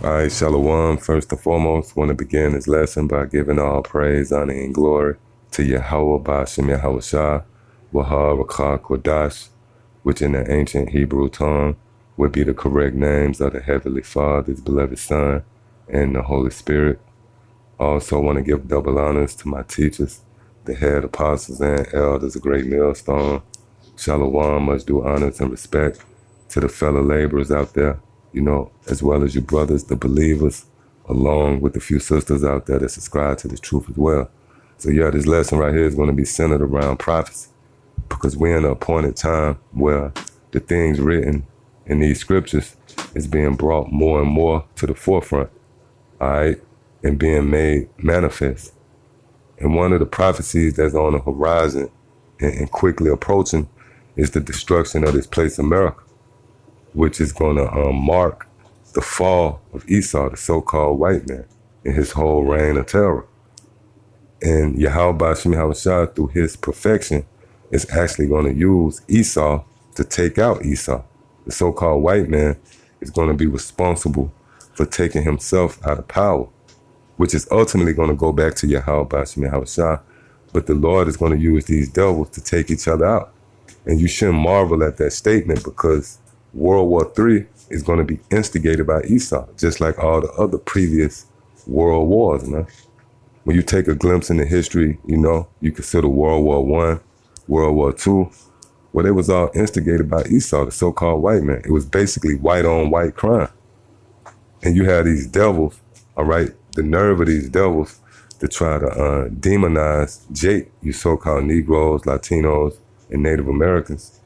All right, Shalom. First and foremost, want to begin this lesson by giving all praise, honor, and glory to Yahweh Bashem Yahweh Shah, Wahar Rakha Kodash, which in the ancient Hebrew tongue would be the correct names of the Heavenly Father, His beloved Son, and the Holy Spirit. Also want to give double honors to my teachers, the head apostles and elders, a great millstone. Shalom, much due honors and respect to the fellow laborers out there, as well as you brothers, the believers, along with the few sisters out there that subscribe to the truth as well. So yeah, this lesson right here is going to be centered around prophecy, because we're in an appointed time where the things written in these scriptures is being brought more and more to the forefront, all right, and being made manifest. And one of the prophecies that's on the horizon and quickly approaching is the destruction of this place, America, which is going to mark the fall of Esau, the so-called white man, in his whole reign of terror. And Yahweh Bashem Yahweh Shah, through his perfection, is actually going to use Esau to take out Esau. The so-called white man is going to be responsible for taking himself out of power, which is ultimately going to go back to Yahweh Bashem Yahweh Shah. But the Lord is going to use these devils to take each other out. And you shouldn't marvel at that statement, because World War III is going to be instigated by Esau, just like all the other previous world wars, man. When you take a glimpse into history, you consider World War I, World War II, well, they was all instigated by Esau, the so-called white man. It was basically white on white crime. And you had these devils, all right, the nerve of these devils to try to demonize Jake, you so-called Negroes, Latinos, and Native Americans,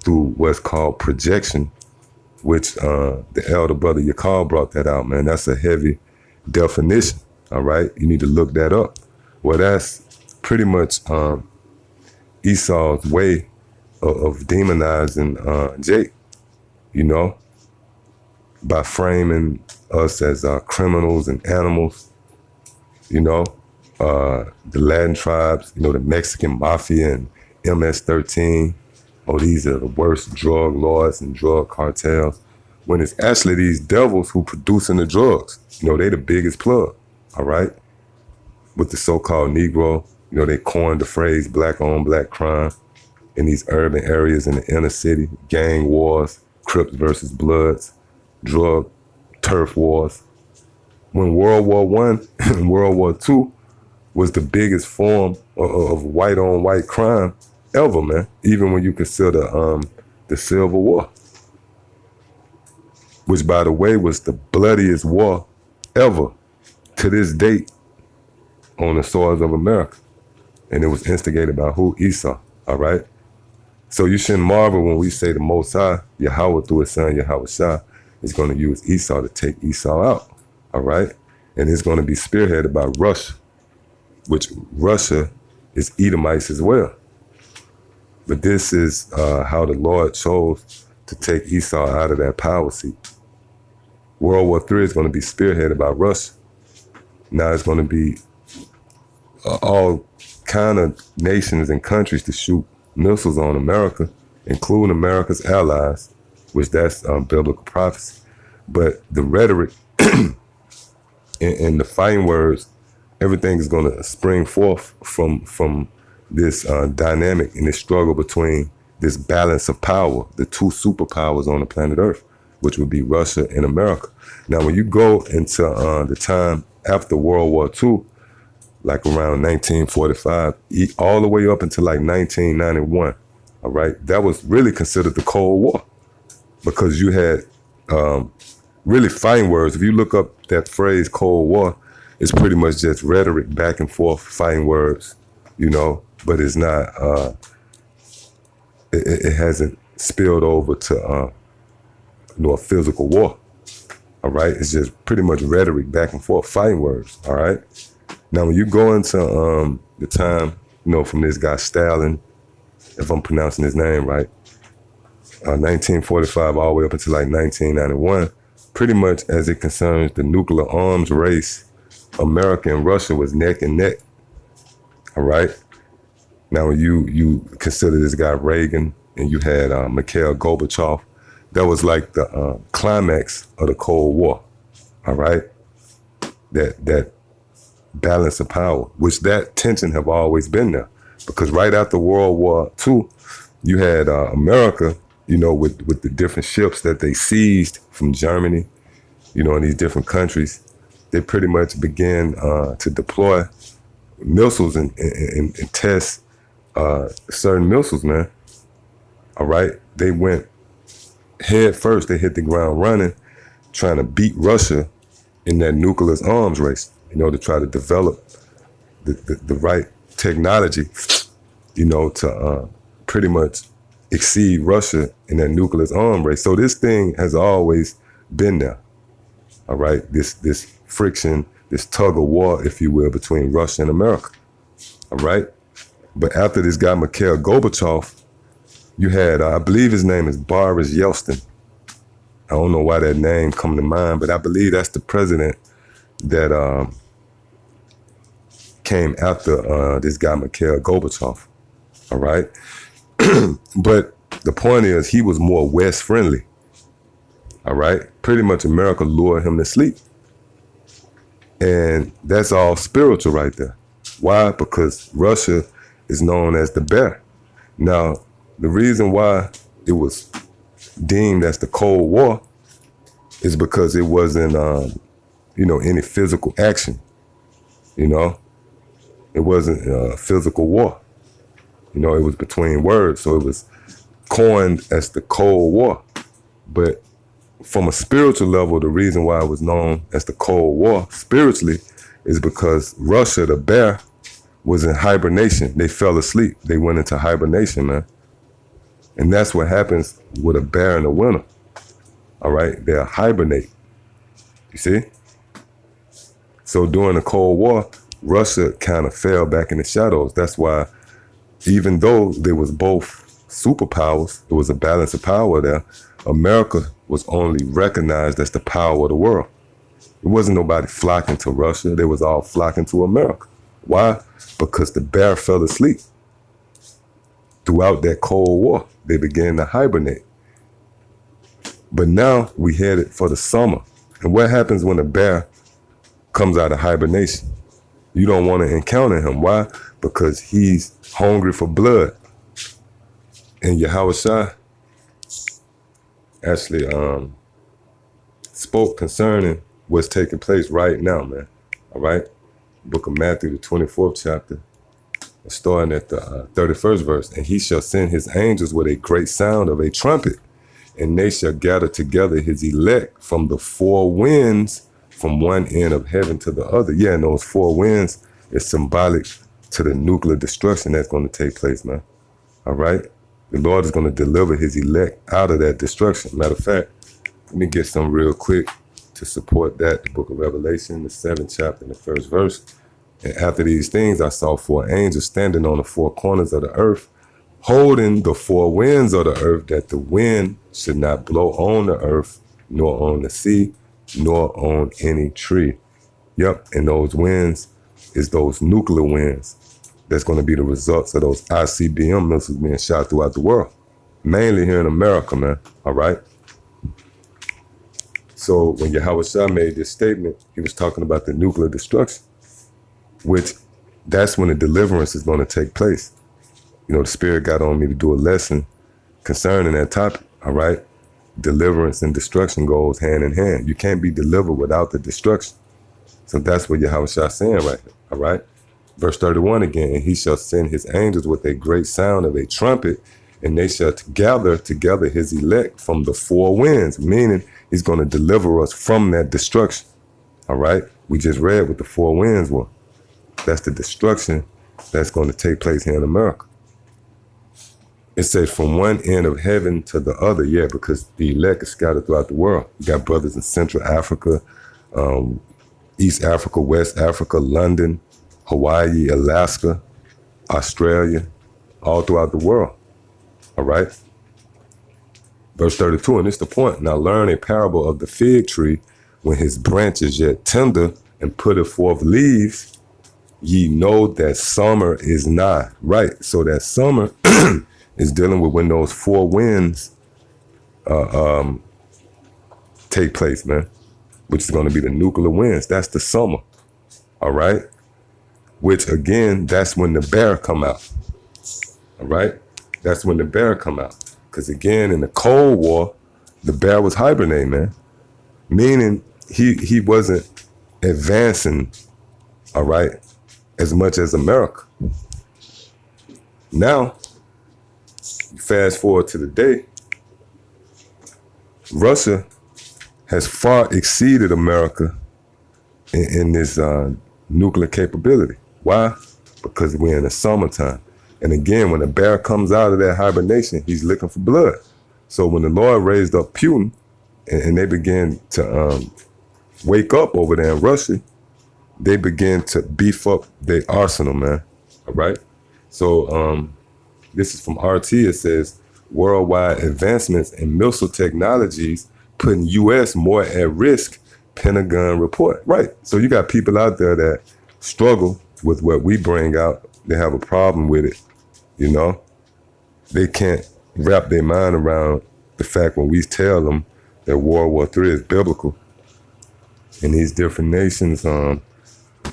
through what's called projection, which the elder brother Yakal brought that out, man. That's a heavy definition, all right? You need to look that up. Well, that's pretty much Esau's way of demonizing Jake, by framing us as criminals and animals, the Latin tribes, the Mexican mafia and MS-13. Oh, these are the worst drug lords and drug cartels, when it's actually these devils who producing the drugs. They the biggest plug, all right? With the so-called Negro, they coined the phrase black on black crime in these urban areas in the inner city, gang wars, Crips versus Bloods, drug turf wars. When World War I and World War II was the biggest form of white on white crime ever, man. Even when you consider the Civil War, which, by the way, was the bloodiest war ever to this date on the soils of America. And it was instigated by who? Esau, all right? So you shouldn't marvel when we say the Most High, Yahweh through his son, Yahweh Shah, is going to use Esau to take Esau out, all right? And it's going to be spearheaded by Russia, which Russia is Edomites as well. But this is how the Lord chose to take Esau out of that power seat. World War III is going to be spearheaded by Russia. Now it's going to be all kind of nations and countries to shoot missiles on America, including America's allies, which that's biblical prophecy. But the rhetoric and the fighting words, everything is going to spring forth from this dynamic and this struggle between this balance of power, the two superpowers on the planet Earth, which would be Russia and America. Now, when you go into the time after World War II, like around 1945, all the way up until like 1991, all right, that was really considered the Cold War, because you had really fighting words. If you look up that phrase Cold War, it's pretty much just rhetoric, back and forth, fighting words, but it's not, it hasn't spilled over to a physical war, all right? It's just pretty much rhetoric, back and forth, fighting words, all right? Now, when you go into the time, from this guy Stalin, if I'm pronouncing his name right, 1945 all the way up until like 1991, pretty much as it concerns the nuclear arms race, America and Russia was neck and neck, all right? Now, when you consider this guy Reagan, and you had Mikhail Gorbachev, that was like the climax of the Cold War, all right? That balance of power, which that tension have always been there. Because right after World War II, you had America, you know, with the different ships that they seized from Germany, you know, in these different countries. They pretty much began to deploy missiles and test certain missiles, man. All right? They went head first. They hit the ground running, trying to beat Russia in that nuclear arms race, you know, to try to develop the right technology, you know, to pretty much exceed Russia in that nuclear arms race. So this thing has always been there, all right? This friction, this tug of war, if you will, between Russia and America, all right? But after this guy, Mikhail Gorbachev, you had, I believe his name is Boris Yeltsin. I don't know why that name come to mind, but I believe that's the president that came after this guy, Mikhail Gorbachev, all right? But the point is, he was more West friendly, all right? Pretty much America lured him to sleep. And that's all spiritual right there. Why? Because Russia is known as the bear. Now, the reason why it was deemed as the Cold War is because it wasn't, you know, any physical action, you know? It wasn't a physical war. You know, it was between words, so it was coined as the Cold War. But from a spiritual level, the reason why it was known as the Cold War spiritually is because Russia, the bear, was in hibernation. They fell asleep. They went into hibernation, man. And that's what happens with a bear in the winter. All right? They'll hibernate. You see? So during the Cold War, Russia kind of fell back in the shadows. That's why, even though there was both superpowers, there was a balance of power there, America was only recognized as the power of the world. It wasn't nobody flocking to Russia. They was all flocking to America. Why? Because the bear fell asleep. Throughout that Cold War, they began to hibernate. But now we headed for the summer. And what happens when a bear comes out of hibernation? You don't want to encounter him. Why? Because he's hungry for blood. And Yahushua actually spoke concerning what's taking place right now, man. All right? Book of Matthew, the 24th chapter, starting at the 31st verse. And he shall send his angels with a great sound of a trumpet, and they shall gather together his elect from the four winds, from one end of heaven to the other. Yeah, and those four winds is symbolic to the nuclear destruction that's going to take place, man. All right? The Lord is going to deliver his elect out of that destruction. Matter of fact, let me get some real quick to support that. The book of Revelation, the 7th chapter, and the 1st verse. And after these things, I saw four angels standing on the four corners of the earth, holding the four winds of the earth, that the wind should not blow on the earth, nor on the sea, nor on any tree. Yep, and those winds is those nuclear winds. That's going to be the results of those ICBM missiles being shot throughout the world, mainly here in America, man. All right? So when Yahushua made this statement, he was talking about the nuclear destruction, which that's when the deliverance is going to take place. You know, the Spirit got on me to do a lesson concerning that topic, all right? Deliverance and destruction goes hand in hand. You can't be delivered without the destruction. So that's what Yahushua is saying right here, all right? Verse 31 again, and he shall send his angels with a great sound of a trumpet, and they shall gather together his elect from the four winds, meaning he's going to deliver us from that destruction, all right? We just read what the four winds were. That's the destruction that's going to take place here in America. It says from one end of heaven to the other, yeah, because the elect is scattered throughout the world. You got brothers in Central Africa, East Africa, West Africa, London, Hawaii, Alaska, Australia, all throughout the world. All right? Verse 32, and it's the point. Now learn a parable of the fig tree. When his branch is yet tender and putteth forth leaves, ye know that summer is nigh. Right, so that summer is dealing with when those four winds take place, man. which is going to be the nuclear winds. That's the summer, all right? Which, again, that's when the bear come out, all right? That's when the bear come out. Because, again, in the Cold War, the bear was hibernating, man. Meaning he wasn't advancing, all right, as much as America. Now, fast forward to the day, Russia has far exceeded America in this nuclear capability. Why? Because we're in the summertime. And again, when a bear comes out of that hibernation, he's looking for blood. So when the Lord raised up Putin and they began to wake up over there in Russia, they began to beef up their arsenal, man. All right? So this is from RT. It says, worldwide advancements in missile technologies putting U.S. more at risk, Pentagon report. Right. So you got people out there that struggle with what we bring out. They have a problem with it, you know? They can't wrap their mind around the fact when we tell them that World War III is biblical and these different nations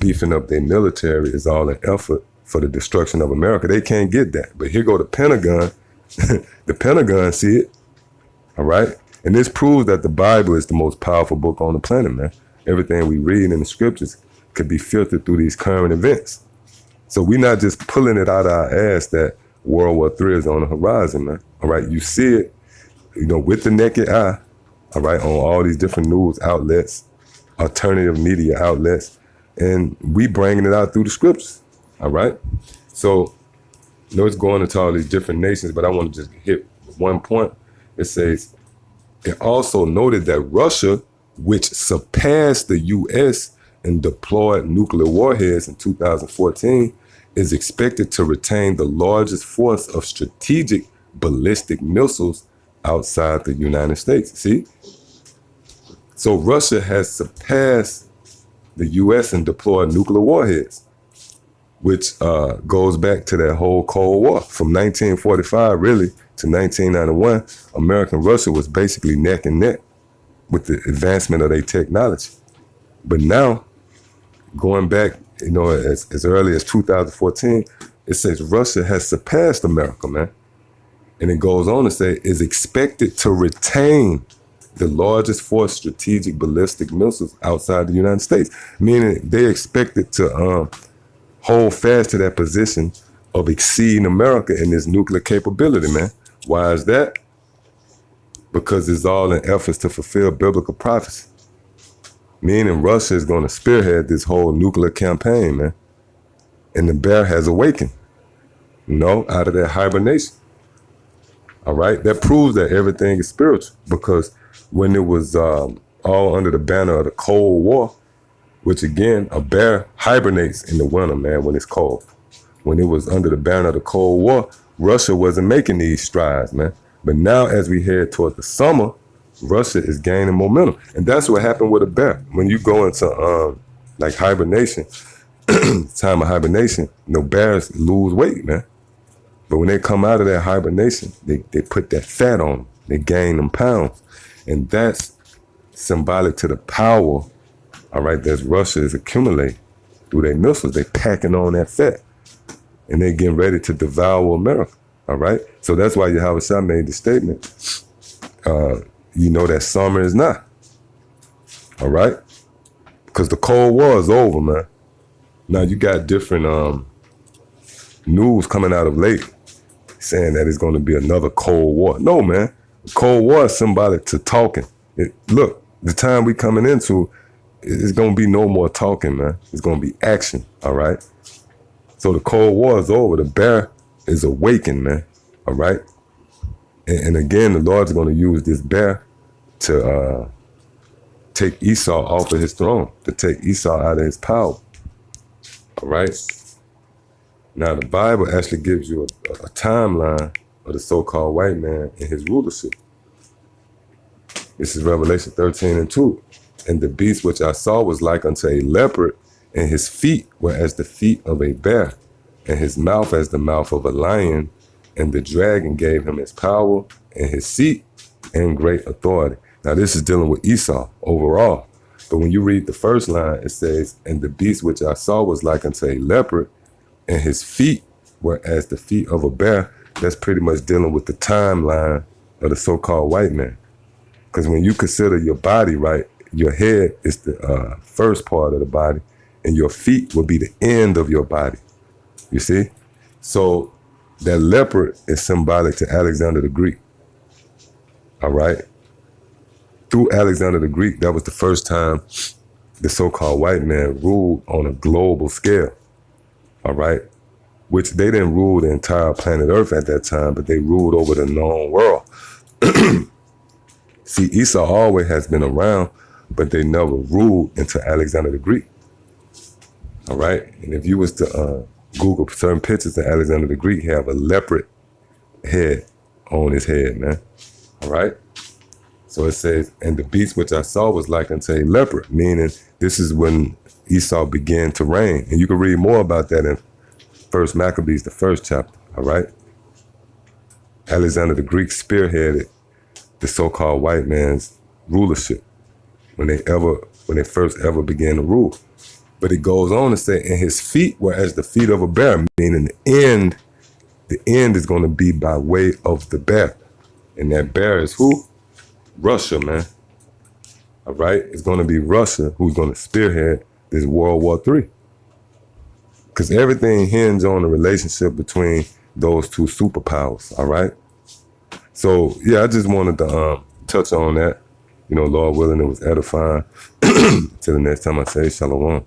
beefing up their military is all an effort for the destruction of America. They can't get that. But here go the Pentagon. The Pentagon see it, all right? And this proves that the Bible is the most powerful book on the planet, man. Everything we read in the scriptures could be filtered through these current events. So we're not just pulling it out of our ass that World War III is on the horizon, man. All right, you see it, you know, with the naked eye, all right, on all these different news outlets, alternative media outlets, and we bringing it out through the scriptures, all right? So, you know, it's going into all these different nations, but I want to just hit one point. It says, it also noted that Russia, which surpassed the U.S. and deployed nuclear warheads in 2014, is expected to retain the largest force of strategic ballistic missiles outside the United States. See? So Russia has surpassed the U.S. and deployed nuclear warheads, which goes back to that whole Cold War. From 1945, really, to 1991, America and Russia was basically neck and neck with the advancement of their technology. But now, going back, you know, as early as 2014, it says Russia has surpassed America, man. And it goes on to say, is expected to retain the largest force strategic ballistic missiles outside the United States, meaning they expected to hold fast to that position of exceeding America in this nuclear capability, man. Why is that? Because it's all in efforts to fulfill biblical prophecy. Meaning Russia is going to spearhead this whole nuclear campaign, man. And the bear has awakened, you know, out of that hibernation. All right? That proves that everything is spiritual, because when it was all under the banner of the Cold War, which again, a bear hibernates in the winter, man, when it's cold. When it was under the banner of the Cold War, Russia wasn't making these strides, man. But now as we head toward the summer, Russia is gaining momentum. And that's what happened with a bear. When you go into like hibernation, time of hibernation, you know, bears lose weight, man. But when they come out of that hibernation, they put that fat on them. They gain them pounds. And that's symbolic to the power, all right, that Russia is accumulating through their missiles. They packing on that fat. And they're getting ready to devour America, all right? So that's why Yahushua made the statement, you know that summer is nigh, all right? Because the Cold War is over, man. Now you got different news coming out of late saying that it's going to be another Cold War. No, man. The Cold War is symbolic to talking. Look, the time we coming into, it's going to be no more talking, man. It's going to be action, all right? So the Cold War is over. The bear is awakened, man, all right? And again, the Lord's going to use this bear to take Esau off of his throne, to take Esau out of his power, all right? Now, the Bible actually gives you a timeline of the so-called white man and his rulership. This is Revelation 13:2. And the beast which I saw was like unto a leopard, and his feet were as the feet of a bear, and his mouth as the mouth of a lion. And the dragon gave him his power and his seat and great authority. Now, this is dealing with Esau overall. But when you read the first line, it says, and the beast which I saw was like unto a leopard, and his feet were as the feet of a bear. That's pretty much dealing with the timeline of the so-called white man. Because when you consider your body, right, your head is the first part of the body, and your feet will be the end of your body. You see? So that leopard is symbolic to Alexander the Greek. All right? Through Alexander the Greek, that was the first time the so-called white man ruled on a global scale. All right? Which they didn't rule the entire planet Earth at that time, but they ruled over the known world. See, Esau always has been around, but they never ruled into Alexander the Greek. All right? And if you was to Google certain pictures of Alexander the Greek, he have a leopard head on his head, man. All right? So it says, and the beast which I saw was like unto a leopard, meaning this is when Esau began to reign. And you can read more about that in First Maccabees, the first chapter, all right? Alexander the Greek spearheaded the so-called white man's rulership when they first ever began to rule. But it goes on to say, and his feet were as the feet of a bear, meaning the end is going to be by way of the bear. And that bear is who? Russia, man. All right? It's going to be Russia who's going to spearhead this World War III. Because everything hinges on the relationship between those two superpowers, all right? So, yeah, I just wanted to touch on that. You know, Lord willing, it was edifying. Till the next time I say shalom.